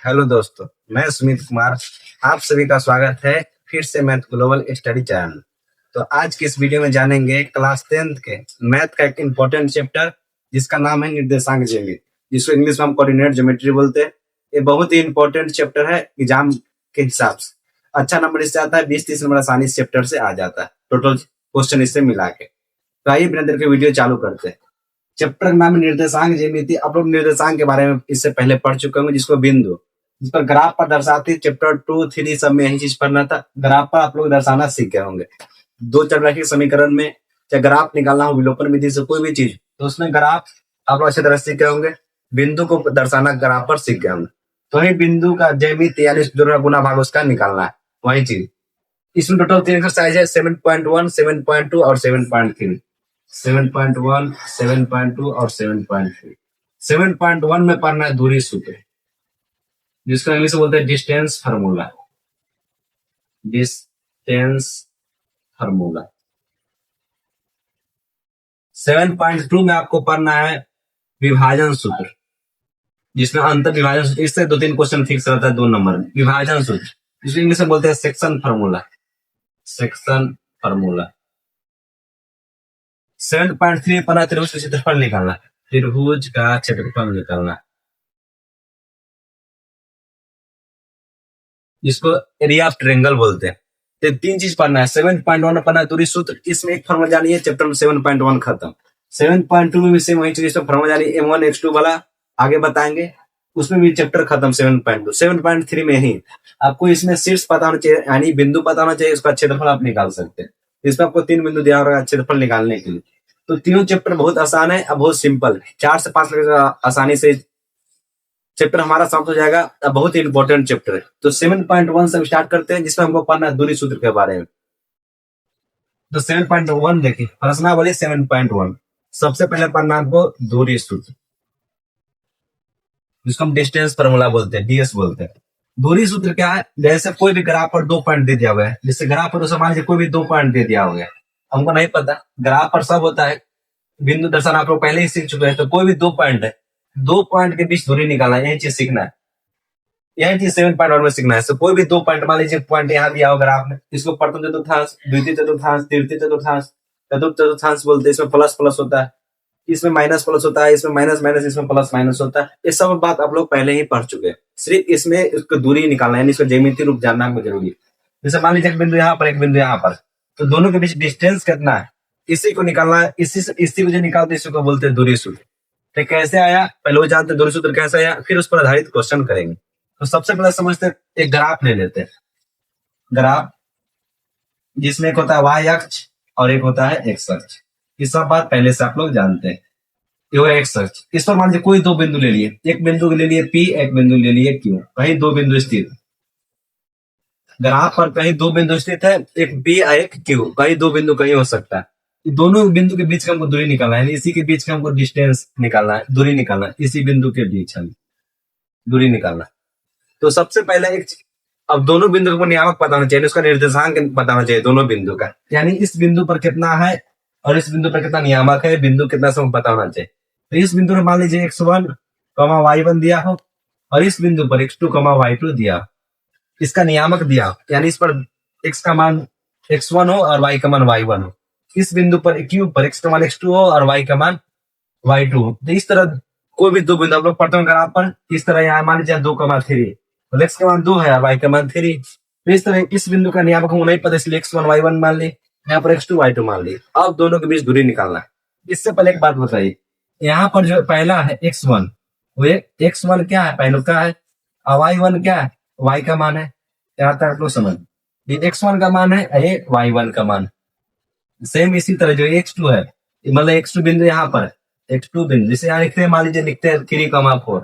Hello दोस्तों, मैं सुमित कुमार। आप सभी का स्वागत है फिर से मैथ ग्लोबल स्टडी चैनल। तो आज की इस वीडियो में जानेंगे क्लास 10th के मैथ का एक इम्पोर्टेंट चैप्टर जिसका नाम है निर्देशांक ज्यामिति, जिसको इंग्लिश में हम कोऑर्डिनेट ज्योमेट्री बोलते हैं। ये बहुत ही इम्पोर्टेंट चैप्टर है एग्जाम के हिसाब से। अच्छा नंबर इससे आता है, 20-30 नंबर आसानी इस चैप्टर से आ जाता है, टोटल क्वेश्चन इससे मिला के। तो आइए बिना देर के वीडियो चालू करते हैं। चैप्टर का नाम है निर्देशांक ज्यामिति। आप लोग निर्देशांक के बारे में इससे पहले पढ़ चुके होंगे, जिसको बिंदु, जिस पर ग्राफ पर दर्शाती। चैप्टर 2, 3 सब में यही चीज पढ़ना था। ग्राफ पर आप लोग दर्शाना सीख गए होंगे। दो चरराशिक समीकरण में चाहे ग्राफ निकालना हो विलोपन विधि से कोई भी चीज, तो उसमें ग्राफ आप लोग अच्छी तरह सीख गए होंगे। बिंदु को दर्शाना ग्राफ पर सीख गए होंगे। तो वही बिंदु का ज्यामिति यानी जो गुना भाग उसका निकालना है, वही चीज। इसमें टोटल 3 एक्सरसाइज है, 7.1, 7.2 और 7.3। 7.1, 7.2 और 7.3। 7.1 में पढ़ना है दूरी सूत्र, जिसको इंग्लिश में बोलते हैं डिस्टेंस फार्मूला। Distance formula. 7.2 में आपको पढ़ना है विभाजन सूत्र, जिसमें अंतर विभाजन सूत्र। इससे 2-3 क्वेश्चन फिक्स रहता है 2 नंबर में। विभाजन सूत्र, जिसको इंग्लिश में बोलते हैं सेक्शन फार्मूला। Section formula. 7.3 में पढ़ना त्रिभुज का क्षेत्रफल निकालना। त्रिभुज का क्षेत्रफल निकालना, जिसको एरिया ऑफ ट्रायंगल बोलते हैं। तो 3 चीज पढ़ना है। 7.1 में पढ़ना है दूरी सूत्र, इसमें एक फॉर्मूला जानी है। चैप्टर में 7.1 खत्म। 7.2 में भी सेम वही चीज, इसमें फॉर्मूला जानी m1 x2 वाला आगे बताएंगे, उसमें भी चैप्टर खत्म। 7.2 7.3 में ही आपको इसमें शीर्ष पता होना चाहिए, यानी बिंदु पता होना चाहिए, उसका क्षेत्रफल आप निकाल सकते हैं। इसमें आपको 3 बिंदु दिया होगा क्षेत्रफल निकालने के लिए। तो तीनों चैप्टर बहुत आसान है और बहुत सिंपल है। 4 से 5 आसानी से चैप्टर हमारा समाप्त हो जाएगा। बहुत ही इंपॉर्टेंट चैप्टर है। तो 7.1 से स्टार्ट करते हैं, जिसमें हमको पढ़ना है दूरी सूत्र के बारे में। तो 7.1 देखिए, प्रश्नावली 7.1। सबसे पहले पढ़ना आपको दूरी सूत्र, जिसको हम डिस्टेंस फार्मूला बोलते हैं, डीएस बोलते हैं। दूरी सूत्र क्या है? जैसे कोई भी ग्राफ पर 2 पॉइंट दे दिया हुआ है, जिससे ग्राफ पर मान लीजिए कोई भी 2 पॉइंट दे दिया हुआ है, हमको नहीं पता, ग्राफ पर सब होता है, बिंदु दर्शन आप लोग पहले ही सीख चुके हैं। तो कोई भी 2 पॉइंट है, 2 पॉइंट के बीच दूरी निकालना है, यही चीज सीखना है। यही चीज 7.1 में सीखना है। तो कोई भी 2 पॉइंट, मान लीजिए पॉइंट यहाँ दिया होगा ग्राफ में, इसको प्रथम चतुर्थांश, द्वितीय चतुर्थांश, तृतीय चतुर्थांश, चतुर्थ चतुर्थांश बोलते हैं। इसमें प्लस प्लस होता है, इसमें माइनस प्लस होता है, इसमें माइनस माइनस, इसमें प्लस माइनस होता है। ये सब बात आप लोग पहले ही पढ़ चुके हैं। सिर्फ इसमें इसको दूरी निकालना है, इसको ज्यामितीय रूप जानना हमको जरूरी है। जैसे मान लीजिए एक बिंदु यहाँ पर, एक बिंदु यहाँ पर, तो दोनों के बीच डिस्टेंस कितना है, इसी को निकालना है। इसी को जो निकालते इसी को बोलते हैं दूरी सूत्र। तो कैसे आया, पहले वो जानते हैं दूरी सूत्र कैसे आया, फिर उस पर आधारित क्वेश्चन करेंगे। तो सबसे पहले समझते हैं, एक ग्राफ ले लेते हैं। ग्राफ जिसमें एक होता है वाई अक्ष और एक होता है एक्स अक्ष। ये सब बात पहले से आप लोग जानते हैं। ये एक्स अक्ष, इस पर मान लीजिए कोई 2 बिंदु ले लिए, एक बिंदु ले लिए P, एक बिंदु ले लिए Q, कहीं 2 बिंदु स्थित। ग्राफ पर कहीं 2 बिंदु स्थित है, एक P और एक Q, कहीं 2 बिंदु कहीं हो सकता है। दोनों बिंदु के बीच का हमको दूरी निकालना है, इसी के बीच का हमको डिस्टेंस निकालना है, दूरी निकालना है, इसी बिंदु के बीच हम दूरी निकालना है। तो सबसे पहले अब दोनों बिंदु को नियामक पता होना चाहिए, उसका निर्देशांक पता होना चाहिए दोनों बिंदु का, यानी इस बिंदु पर कितना है और इस बिंदु पर कितना नियामक है, बिंदु कितना से पता होना चाहिए। तो इस बिंदु में मान लीजिए x1, y1 दिया हो और इस बिंदु पर x2, y2 दिया, इसका नियामक दिया, यानी इस पर x का मान x1 हो और y का मान y1 हो। इस बिंदु पर Q पर x का मान x2 हो और y का मान y2 हो। तो इस तरह कोई भी 2 बिंदु आप लोग पढ़ते हो ग्राफ पर, इस तरह यहाँ मान लीजिए 2,3, तो x का मान 2 है और y का मान 3। तो इस तरह इस बिंदु का नियामक हमको नहीं पता, इसलिए x1 y1 मान ली, यहाँ पर x2 y2 मान ली। अब दोनों के बीच दूरी निकालना है। इससे पहले एक बात बताइए, यहाँ पर जो पहला है x1, वो x1 क्या है, पहलू का है, और y1 क्या है, y का मान है। यहाँ तक आप लोग समझ, ये x1 का मान है, ये y1 का मान। सेम इसी तरह जो x2 है, मतलब x2 बिंदु यहाँ पर, x2 बिंदु जिसे यहाँ लिखते हैं, मान लीजिए लिखते हैं 3,4,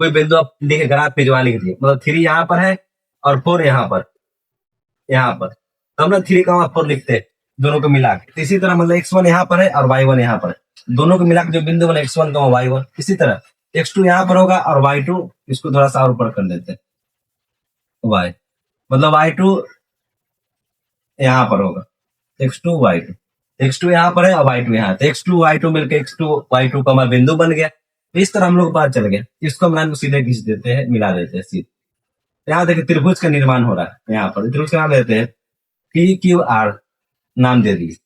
कोई बिंदु आप लिखे ग्राफ पे जो लिख दिए, मतलब 3 यहाँ पर है और 4 यहाँ पर, तब ना 3,4 लिखते हैं दोनों को मिला के। इसी तरह मतलब x1 यहाँ पर है और y1 यहाँ पर है, दोनों को मिला के जो बिंदु बने x1 का y1। इसी तरह x2 यहाँ पर होगा और y2, इसको थोड़ा सा और ऊपर कर देते हैं, y मतलब y2 यहाँ पर होगा, x2 y2, x2 यहाँ पर है और y2 यहाँ, तो x2 y2 मिलकर x2 y2 का बिंदु बन गया। इस तरह हम लोग को पता चल गया। इसको हम लाइन को सीधे खींच देते हैं, मिला देते हैं सीधे। यहाँ देखिए त्रिभुज का निर्माण हो रहा है, यहाँ पर त्रिभुज का नाम देते हैं पी क्यू आर, नाम दे दिए।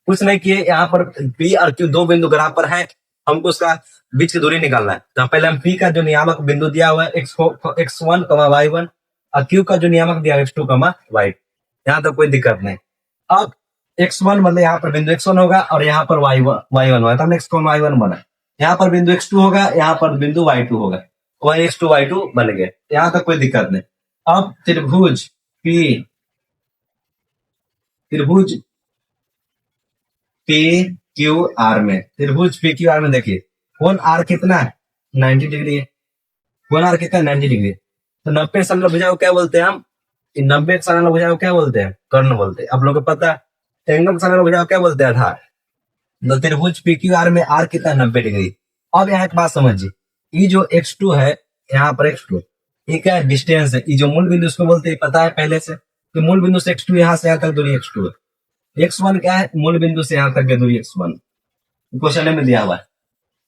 कुछ नहीं किए, यहाँ पर पी और क्यू दो बिंदु ग्राफ पर है, हमको उसका बीच की दूरी निकालना है। तो पहले हम पी का जो नियामक बिंदु दिया हुआ है x1 y1 और क्यू का जो नियामक दिया है x2 y, यहाँ तक कोई दिक्कत नहीं। अब x1 मतलब यहाँ पर बिंदु x1 होगा और यहाँ पर y1 होगा, तब x y1 बना। यहाँ पर बिंदु x2 होगा, यहाँ पर बिंदु y2 होगा, वही x2 y2 बन गए, यहाँ तक कोई दिक्कत नहीं। अब त्रिभुज पी क्यू आर में, त्रिभुज पी क्यू आर में देखिए कोण आर कितना है, 90 डिग्री है। कोण आर कितना है, 90 डिग्री। तो 90 समभुजा को क्या बोलते हैं हम, 90 समभुजा को क्या बोलते हैं, कर्ण बोलते हैं। आप लोग को पता है एंगल समभुजा को क्या बोलते हैं, आधार। तो त्रिभुज पी क्यू आर में आर कितना है, 90 डिग्री। अब यहाँ एक बात समझिए, ये जो x2 है, यहाँ पर x2 ये क्या है, डिस्टेंस है। ये जो मूल बिंदु उसको बोलते हैं, पता है पहले से कि मूल बिंदु से x2 यहाँ से यहाँ तक दूरी x2 है। x1 क्या है, मूल बिंदु से यहाँ तक की दूरी x1 क्वेश्चन में दिया हुआ है।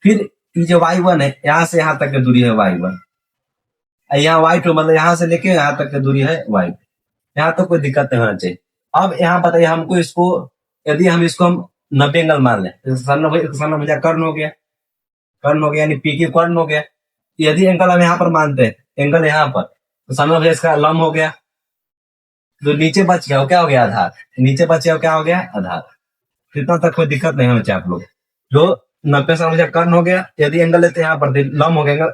फिर ये जो y1 है, यहाँ से यहाँ तक की दूरी है y1, यहाँ y2 मतलब यहाँ से लेके यहाँ तक की दूरी है y2। यहाँ तो कोई दिक्कत नहीं होना चाहिए। अब यहाँ बताइए हमको, इसको यदि हम इसको हम 90 एंगल मान लें, समभुजा कर्ण हो गया, कर्ण हो गया यानी पी क्यू कर्ण हो गया। यदि एंगल हम यहाँ पर मानते हैं, एंगल यहाँ पर, तो समभुजा इसका लंब हो गया। तो नीचे बच गया, क्या हो गया, आधार। नीचे बच गया, क्या हो गया, आधार। इतना तक कोई दिक्कत नहीं होना चाहिए आप लोग। जो 90 समभुजा कर्ण हो गया, यदि एंगल लेते हैं यहाँ पर लंब हो गया,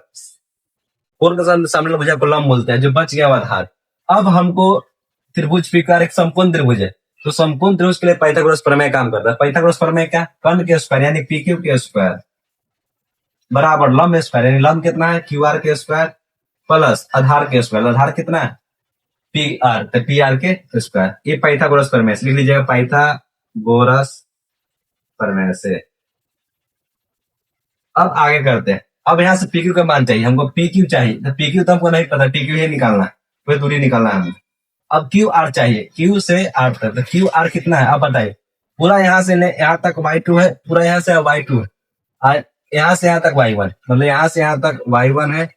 कोण का समभुजा को लंब बोलते हैं, जो बच गया आधार। अब हमको त्रिभुज पी क्यू आर एक समकोण त्रिभुज है, तो समकोण त्रिभुज के लिए पाइथागोरस प्रमेय काम करता है। पाइथागोरस प्रमेय क्या, कर्ण के स्क्वायर यानी पी क्यू के स्क्वायर बराबर लंब स्क्वायर, यानी लंब कितना है, क्यू आर के स्क्वायर प्लस आधार के स्क्वायर। आधार कितना है, पी आर, तो पी आर के स्क्वायर। ये पाइथागोरस प्रमेय से लिख लीजिएगा, पाइथागोरस प्रमेय से। अब आगे करते हैं। अब यहाँ से पी क्यू का मान चाहिए हमको, पी क्यू चाहिए, तो पी क्यू तो हमको नहीं पता, टी क्यू ही निकालना है, कोई दूरी निकालना है हमें। अब क्यू आर चाहिए, क्यू से आर तक, तो क्यू आर कितना है आप बताइए। पूरा यहाँ से यहाँ तक y2 है, पूरा यहाँ से y2 है, यहाँ से यहाँ तक y1, मतलब यहाँ से यहाँ तक y1 है,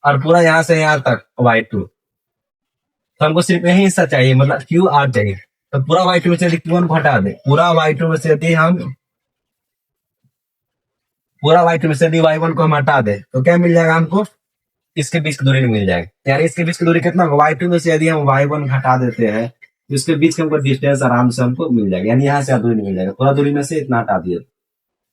और पूरा यहाँ से यहाँ तक y2। तो हमको सिर्फ यही हिस्सा चाहिए, मतलब क्यू आर चाहिए। तो पूरा y2 में से यदि क्यू1 को हटा दे, पूरा y2 में से यदि y1 को हम हटा दे, तो क्या मिल जाएगा हमको, इसके बीच की दूरी मिल जाएगी। यानी इसके बीच की दूरी कितना होगा, y2 में से यदि हम y1 हटा देते हैं, तो इसके बीच के हमको डिस्टेंस आराम से हमको मिल जाएगा। यानी यहाँ से दूरी मिल जाएगा, पूरा दूरी में से इतना हटा दिए।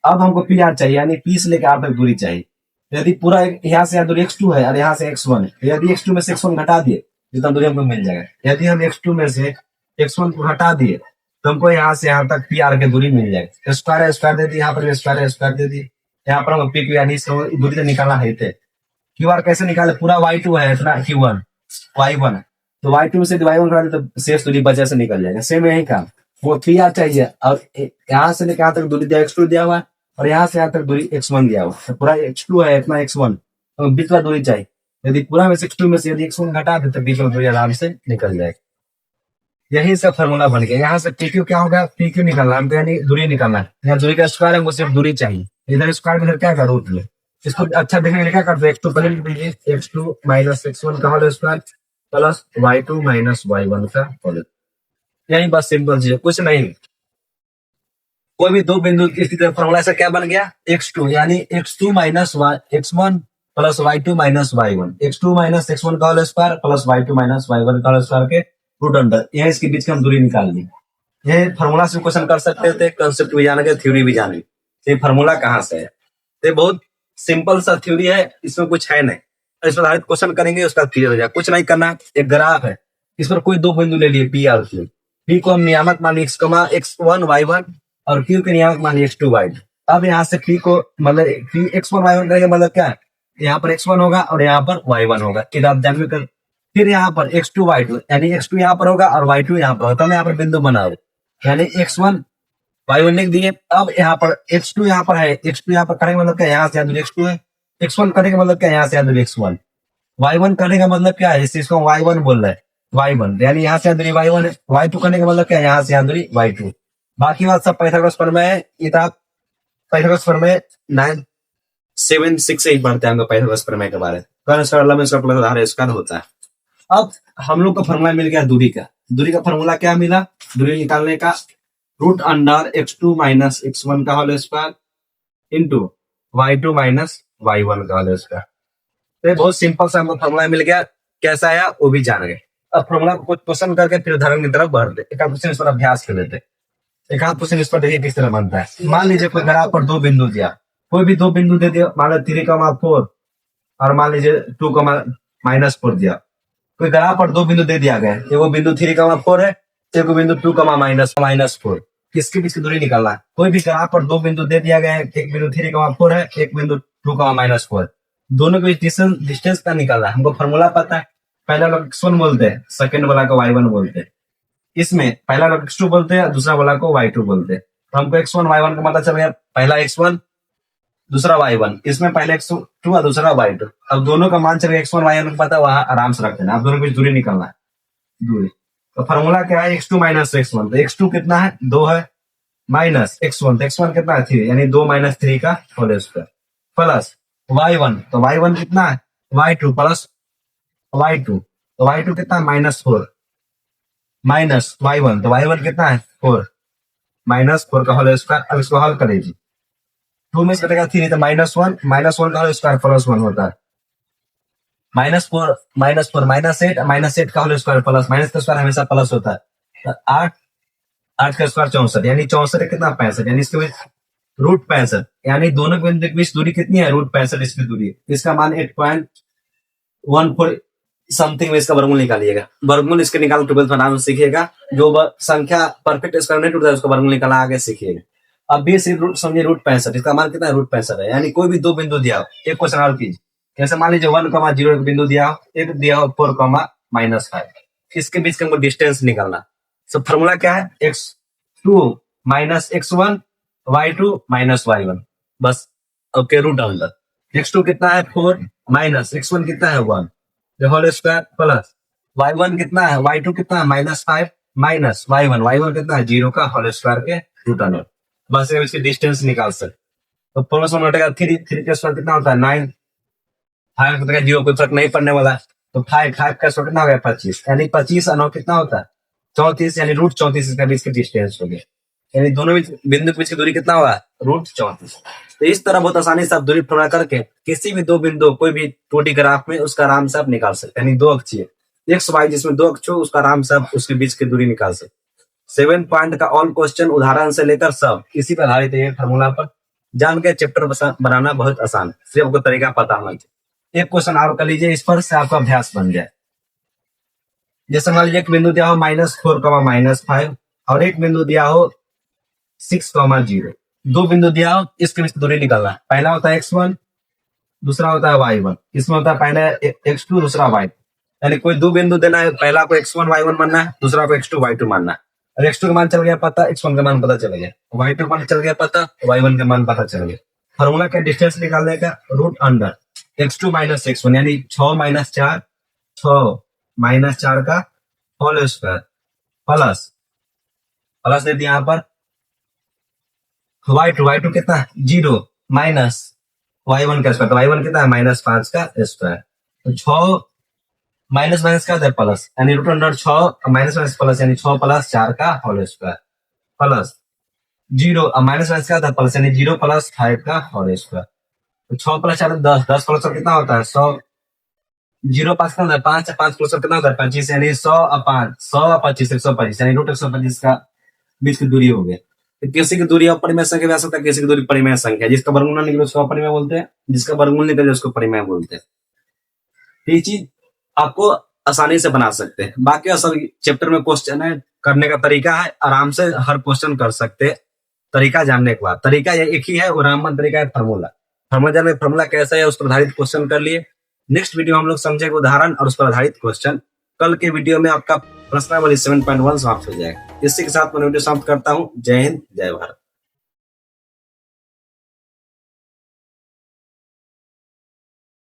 अब हमको पी आर चाहिए, यानी पी से लेकर आर तक दूरी चाहिए। यदि पूरा यहाँ से दूरी x2 है और यहाँ से x1 है, यदि x2 में से x1 घटा दिए, जितना दूरी हमको मिल जाएगा। यदि हम x2 में से x1 को हटा दिए, तो हमको यहाँ से यहाँ तक पी आर की दूरी मिल जाएगी। स्क्वायर स्क्वायर दे दी, यहाँ पर स्क्वायर दे दी, यहाँ पर हम पी क्यू यानी दूरी तो निकालना है थे। क्यू आर कैसे निकाले, पूरा y2 है इतना, q1 y1 है, तो y2 में से y1 करा दे तो शेष दूरी बचा से निकल जाएगा। सेम यही काम, वो पी आर चाहिए, और यहाँ से लेकर यहाँ तक दूरी दिया x2 दिया हुआ है, और यहाँ से यहाँ तक दूरी x1 दिया हुआ है। तो पूरा x2 है इतना x1, तो बीच का दूरी चाहिए। यदि पूरा में से x2 में से यदि x1 घटा दे, तो बीच में दूरी आराम से निकल जाएगी। यही सब फॉर्मूला बन गया। यहाँ से पी क्यू क्या होगा, पी क्यू निकालना हमको, यानी दूरी निकालना है। यहाँ दूरी का स्क्वायर हमको सिर्फ दूरी चाहिए, इधर स्क्वायर में क्या करो, इसको अच्छा देखने के लिए क्या करते हैं, x2 पहले लिख दीजिए, x2 माइनस x1 का whole square plus y2 minus y1 का होल। यही बस सिंपल चीज है, कुछ नहीं। कोई भी दो बिंदु की स्थिति फॉर्मूला ऐसा क्या बन गया, x2 यानी x2 minus x1 plus y2 minus y1, x2 minus x1 का whole square plus y2 minus y1 का होल स्क्वायर के रूट अंडर। यह इसके बीच की हम दूरी निकाल ली। यह फॉर्मूला से क्वेश्चन कर सकते थे, कंसेप्ट भी जानेंगे, थ्योरी भी जानेंगे। ये फॉर्मूला कहाँ से है, ये बहुत सिंपल सा थ्योरी है, इसमें कुछ है नहीं। इस पर आधारित क्वेश्चन करेंगे, उसका क्लियर हो जाएगा। कुछ नहीं करना, एक ग्राफ है, इस पर कोई दो बिंदु ले लिए, पी और क्यू। पी को हम नियामक मान लिए x1 y1 और क्यू के नियामक मान लिए x2 y2। अब यहाँ से पी को मतलब x1 y1 करेंगे, मतलब क्या है, यहाँ पर x1 होगा और यहाँ पर y1 होगा, आप ध्यान कर। फिर यहाँ पर x2 y2 यानी x2 यहाँ पर होगा और y2 यहाँ पर होगा, तब यहाँ पर बिंदु बनाओ, यानी x1 y1 लिख दिए। अब यहाँ पर x2 यहाँ पर है, x2 यहाँ पर करेंगे मतलब क्या, यहाँ से दूरी x2 है, x1 करेंगे मतलब क्या, यहाँ से दूरी x1, y1 करने का मतलब क्या है, इसको y1 बोल रहे हैं, y1 यानी यहाँ से दूरी y1 है, y2 करने का मतलब क्या है, यहाँ से दूरी y2। बाकी बात सब पाइथागोरस प्रमेय है। ये तो आप पाइथागोरस प्रमेय 9 7 6 8 पढ़ते हैं पाइथागोरस प्रमेय के बारे में, स्क्वायर होता है। अब हम लोग का फॉर्मूला मिल गया दूरी का। दूरी का फॉर्मूला क्या मिला? दूरी निकालने का root under x2 minus x1 का whole square into y2 minus y1 का होल स्क्वायर। तो बहुत सिंपल सा हमको फॉर्मूला मिल गया। कैसा आया वो भी जान गए। अब फॉर्मूला को कुछ क्वेश्चन करके फिर उदाहरण की तरफ बढ़ दे। एक क्वेश्चन इस पर अभ्यास कर लेते। एक आध क्वेश्चन इस पर देखिए किस तरह बनता है। मान लीजिए कोई ग्राफ पर दो बिंदु दिया, कोई भी दो बिंदु दे दिया, मान लो 3,4 और मान लीजिए 2,-4 दिया। कोई ग्राफ पर दो बिंदु दे दिया गया, एगो बिंदु 3,4 है, एगो बिंदु 2,-4। किसके बीच की दूरी निकालना है? कोई भी ग्राफ पर दो बिंदु दे दिया गया है, एक बिंदु 3,4 है, एक बिंदु 2,-4। दोनों के बीच डिस्टेंस का निकालना है। हमको फॉर्मूला पता है। पहला लोग x1 बोलते हैं, सेकंड वाला को y1 बोलते हैं। इसमें पहला लोग x2 बोलते हैं, दूसरा वाला को y2 बोलते हैं। तो हमको x1 y1 का पता चल गया। पहला x1 दूसरा y1, इसमें पहले x2 और दूसरा y2। अब दोनों का मान चल गया, x1 y1 को पता है, वहां आराम से रख देना। अब दोनों के बीच दूरी निकालना है। दूरी तो फॉर्मूला क्या है? x2 minus x1। तो x2 कितना है? 2 है, माइनस x1, तो x1 कितना है? 3, यानी 2 - 3 का होल स्क्वायर प्लस y1, तो y1 कितना है? y2 प्लस y2, तो y2 कितना है? -4 माइनस y1, तो y1 कितना है? 4 -4 का होल स्क्वायर। अब इसको हल करेगी, 2 में से कटेगा 3, तो -1, -1 का होल स्क्वायर +1 होता है। -4 -8 का होल स्क्वायर प्लस, माइनस का स्क्वायर हमेशा प्लस होता है। तो 8 का स्क्वायर 64, यानी 64 कितना? 65, यानी इसके बीच रूट 65, यानी दोनों के बीच दूरी कितनी है? रूट 65 इसकी दूरी है। इसका मान 8.14 समथिंग में इसका वर्गमूल निकालिएगा। वर्गमूल इसके निकाल 12th में नाम सीखिएगा। जो संख्या परफेक्ट स्क्वायर नहीं टूटता है उसका वर्गमूल निकालना आगे सीखिएगा। अब भी सिर्फ रूट समझिए, रूट 65, इसका मान कितना है? रूट 65 है। यानी कोई भी दो बिंदु दिया हो, एक क्वेश्चन और कीजिए। जैसे मान लीजिए 1,0 एक बिंदु दिया हो, एक दिया हो 4,-5, इसके बीच का हमको डिस्टेंस निकालना। सो फॉर्मूला क्या है? x2 minus x1 y2 minus y1, बस। ओके, रूट अंडर x2 कितना है? 4 माइनस x1 कितना है? 1 होल स्क्वायर प्लस y1 कितना है? y2 कितना है? -5 माइनस y1 कितना है? 0 का होल स्क्वायर के रूट अंडर। बस इसकी डिस्टेंस निकाल सकते। तो प्लस 1 हटेगा 3 का स्क्वायर कितना होता है? 9, 5 का 0 कोई फर्क नहीं पड़ने वाला। तो 5 का स्क्वायर कितना हो गया? 25, यानी 25 और 9 कितना होता है? 34, यानी रूट 34 इसका बीच की डिस्टेंस हो गया। यानी दोनों बिंदु के बीच की दूरी कितना होगा? रूट 34। तो इस तरह बहुत आसानी से आप दूरी फॉर्मूला करके किसी भी दो बिंदु कोई भी 2D ग्राफ में उसका आराम से आप निकाल सकते हैं। यानी दो अक्षीय एक्स वाई जिसमें दो अक्ष हो, उसका आराम से आप उसके बीच की दूरी निकाल सकते। 7 पॉइंट का ऑल क्वेश्चन उदाहरण से लेकर सब इसी पर आधारित है। फॉर्मूला पर जान के चैप्टर बनाना बहुत आसान है, सिर्फ आपको तरीका पता होना चाहिए। एक क्वेश्चन और कर लीजिए, इस पर से आपका अभ्यास बन जाए। जैसे मान लीजिए एक बिंदु दिया हो -4, -5 और एक बिंदु दिया हो 6, 0। दो बिंदु दिया हो, इसके बीच दूरी निकालना है। पहला होता है x1, दूसरा होता है y1। इसमें होता है पहला x2, दूसरा y। यानी कोई दो बिंदु देना है, पहला को x1 y1 मानना है, दूसरा को x2 y2 मानना है। और x2 का मान चल गया पता, x1 का मान पता चल गया, y2 का मान चल गया पता, y1 का मान पता चल गया। फॉर्मूला का डिस्टेंस निकालने का रूट अंडर x2 - x1, यानी 6 - 4 का होल स्क्वायर प्लस दे दिया यहाँ पर y2 कितना है? 0 माइनस y1 का स्क्वायर, तो y1 कितना है? -5 का स्क्वायर। तो 6 माइनस का होता है प्लस, यानी रूट अंडर 6 माइनस प्लस, यानी 6 + 4 का होल स्क्वायर प्लस 0 माइनस का होता है प्लस, यानी 0 + 5 का होल स्क्वायर। तो 6 + 4 10 प्लस कितना होता है? 100। 0 5 कितना होता है? 5 प्लस कितना होता है? 25, यानी 100/25 125, यानी रूट 125 का बीच की दूरी हो गई। तो किसी की दूरी अपरिमेय संख्या भी सकता है, किसी की दूरी परिमेय संख्या। जिसका वर्गमूल निकले उसको अपरिमेय बोलते हैं, जिसका वर्गमूल निकले उसको परिमेय बोलते हैं। ये चीज आपको आसानी से बना सकते हैं। बाकी असल चैप्टर में क्वेश्चन है, करने का तरीका है, आराम से हर क्वेश्चन कर सकते हैं तरीका जानने के बाद। तरीका एक ही है, वो रामबन तरीका है, फॉर्मूला। फॉर्मूला कैसा है उस पर आधारित क्वेश्चन कर लिए। नेक्स्ट वीडियो हम लोग समझेंगे उदाहरण और उस पर आधारित क्वेश्चन। कल के वीडियो में आपका प्रश्नावली 7.1 समाप्त हो जाएगा। इसी के साथ मैं वीडियो समाप्त करता हूँ। जय हिंद, जय भारत।